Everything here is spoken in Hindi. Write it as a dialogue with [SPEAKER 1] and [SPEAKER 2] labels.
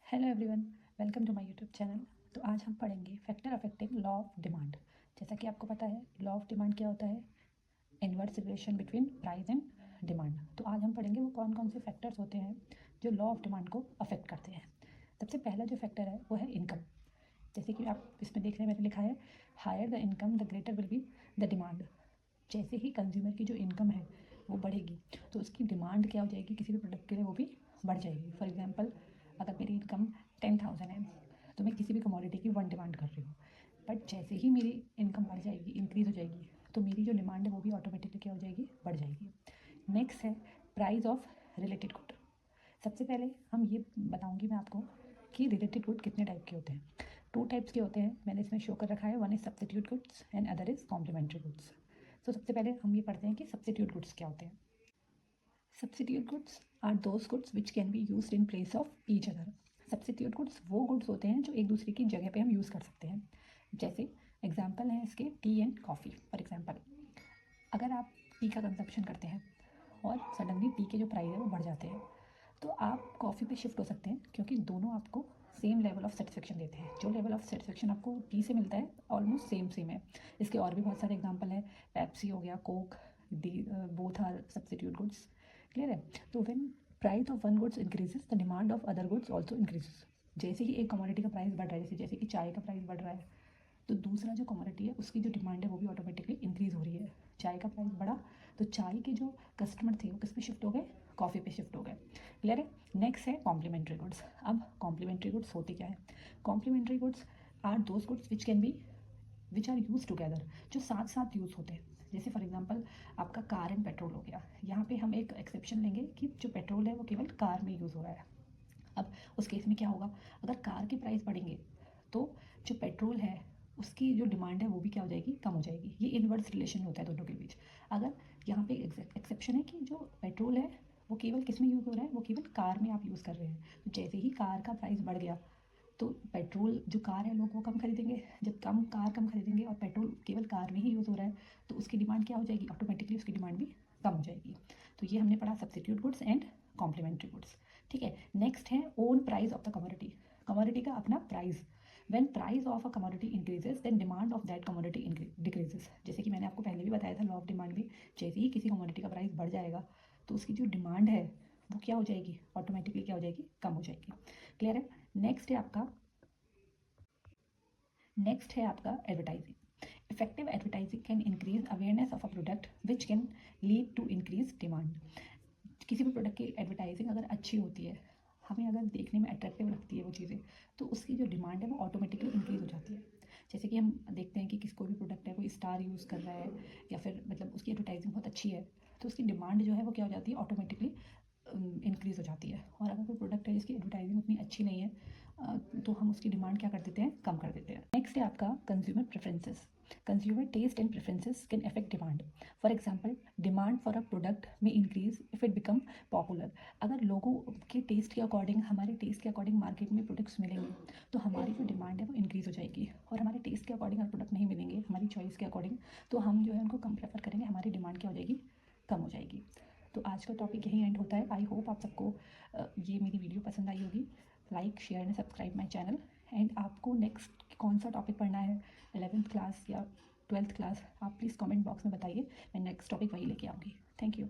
[SPEAKER 1] Hello everyone, welcome to my YouTube channel. तो आज हम पढ़ेंगे factor affecting law of demand. जैसा कि आपको पता है, लॉ ऑफ डिमांड क्या होता है? Inverse relation between price and demand. तो आज हम पढ़ेंगे वो कौन कौन से फैक्टर्स होते हैं जो लॉ ऑफ डिमांड को अफेक्ट करते हैं। सबसे पहला जो फैक्टर है वो है इनकम। जैसे कि आप इसमें देख रहे हैं, मैंने लिखा है higher the income the greater will be the demand. जैसे ही कंज्यूमर की जो इनकम है वो बढ़ेगी तो उसकी डिमांड क्या हो जाएगी, किसी भी प्रोडक्ट के लिए वो भी बढ़ जाएगी। फॉर एग्जांपल, अगर मेरी इनकम 10,000 है तो मैं किसी भी कमोडिटी की 1 डिमांड कर रही हूँ, बट जैसे ही मेरी इनकम बढ़ जाएगी, इंक्रीज़ हो जाएगी, तो मेरी जो डिमांड है वो भी ऑटोमेटिकली क्या हो जाएगी, बढ़ जाएगी। नेक्स्ट है प्राइस ऑफ रिलेटेड गुड। सबसे पहले हम ये बताऊंगी मैं आपको कि रिलेटेड गुड कितने टाइप के होते हैं। 2 टाइप्स के होते हैं, मैंने इसमें शो कर रखा है। One is substitute goods and other is complementary goods. तो सबसे पहले हम ये पढ़ते हैं कि सब्स्टिट्यूट गुड्स क्या होते हैं। Substitute goods are those goods which can be used in place of each other. Substitute goods वो गुड्स होते हैं जो एक दूसरे की जगह पे हम यूज़ कर सकते हैं। जैसे एग्जांपल है इसके T and coffee. For example, अगर आप टी का कंजप्शन करते हैं और सडनली टी के जो प्राइस है वो बढ़ जाते हैं, तो आप कॉफ़ी पे शिफ्ट हो सकते हैं, क्योंकि दोनों आपको सेम लेवल ऑफ सेटिस्फेक्शन देते हैं। जो लेवल ऑफ सेटिस्फेक्शन आपको टी से मिलता है ऑलमोस्ट सेम सेम है। इसके और भी बहुत सारे एग्जांपल है, पेप्सी हो गया, Coke, the both are substitute goods. Clear है? तो when price of one goods increases the demand of other goods also increases. जैसे ही एक कमोडिटी का प्राइस बढ़ रहा है, जैसे कि चाय का प्राइस बढ़ रहा है, तो दूसरा जो कमोडिटी है उसकी जो डिमांड है वो भी ऑटोमेटिकली इंक्रीज़ हो रही है। चाय का प्राइस बढ़ा तो चाय के जो कस्टमर थे वो किस पे शिफ्ट हो गए, कॉफ़ी पे शिफ्ट हो गए। क्लियर है? नेक्स्ट है कॉम्प्लीमेंट्री गुड्स। अब कॉम्प्लीमेंट्री गुड्स होते क्या है? Complementary goods are those goods which can be which are use together, जो साथ साथ यूज़ होते हैं। जैसे फॉर एग्जांपल, आपका कार एंड पेट्रोल हो गया। यहाँ पे हम एक एक्सेप्शन लेंगे कि जो पेट्रोल है वो केवल कार में यूज़ हो रहा है। अब उस केस में क्या होगा, अगर कार के प्राइस बढ़ेंगे तो जो पेट्रोल है उसकी जो डिमांड है वो भी क्या हो जाएगी, कम हो जाएगी। ये इनवर्स रिलेशन होता है दोनों के बीच। अगर यहाँ पे एक्सेप्शन है कि जो पेट्रोल है वो केवल किस में यूज़ हो रहा है, वो केवल कार में आप यूज़ कर रहे हैं। तो जैसे ही कार का प्राइस बढ़ गया तो पेट्रोल जो कार है लोग वो कम खरीदेंगे। जब कम खरीदेंगे और पेट्रोल केवल कार में ही यूज़ हो रहा है, तो उसकी डिमांड क्या हो जाएगी, ऑटोमेटिकली उसकी डिमांड भी कम हो जाएगी। तो ये हमने पढ़ा substitute goods and complementary goods. ठीक है? नेक्स्ट है own price of the commodity. Commodity का अपना price. When price of a commodity increases then demand of that commodity decreases. जैसे कि मैंने आपको पहले भी बताया था लॉ ऑफ डिमांड भी, जैसे ही किसी कमोडिटी का प्राइस बढ़ जाएगा तो उसकी जो डिमांड है वो क्या हो जाएगी, ऑटोमेटिकली क्या हो जाएगी, कम हो जाएगी। क्लियर है? नेक्स्ट है आपका advertising. Effective advertising can increase awareness of a product which can lead to increase demand. किसी भी प्रोडक्ट की एडवर्टाइजिंग अगर अच्छी होती है, हमें अगर देखने में अट्रैक्टिव लगती है वो चीज़ें, तो उसकी जो डिमांड है वो ऑटोमेटिकली इंक्रीज़ हो जाती है। जैसे कि हम देखते हैं कि कोई भी प्रोडक्ट है, कोई स्टार यूज़ कर रहा है या फिर मतलब उसकी एडवर्टाइजिंग बहुत अच्छी है, तो उसकी डिमांड जो है वो क्या हो जाती है, ऑटोमेटिकली इंक्रीज़ हो जाती है। और अगर कोई प्रोडक्ट है जिसकी एडवर्टाइजिंग उतनी अच्छी नहीं है, तो हम उसकी डिमांड क्या कर देते हैं, कम कर देते हैं। नेक्स्ट है आपका consumer preferences. Consumer taste and preferences can affect demand. For example, demand for a product में increase if it become popular. अगर लोगों के टेस्ट के अकॉर्डिंग, हमारे टेस्ट के अकॉर्डिंग मार्केट में प्रोडक्ट्स मिलेंगे तो हमारी जो डिमांड है वो इंक्रीज़ हो जाएगी। और हमारे टेस्ट के अकॉर्डिंग अगर प्रोडक्ट नहीं मिलेंगे हमारी चॉइस के अकॉर्डिंग, तो हम जो है उनको कम प्रेफर करेंगे, हमारी डिमांड क्या हो जाएगी, कम हो जाएगी। तो आज का टॉपिक यही एंड होता है। आई होप आप सबको ये मेरी वीडियो पसंद आई होगी। Like, share and subscribe my channel. And आपको नेक्स्ट कौन सा टॉपिक पढ़ना है, 11th क्लास या 12th क्लास, आप प्लीज़ कमेंट बॉक्स में बताइए, मैं नेक्स्ट टॉपिक वही लेके आऊँगी। Thank you.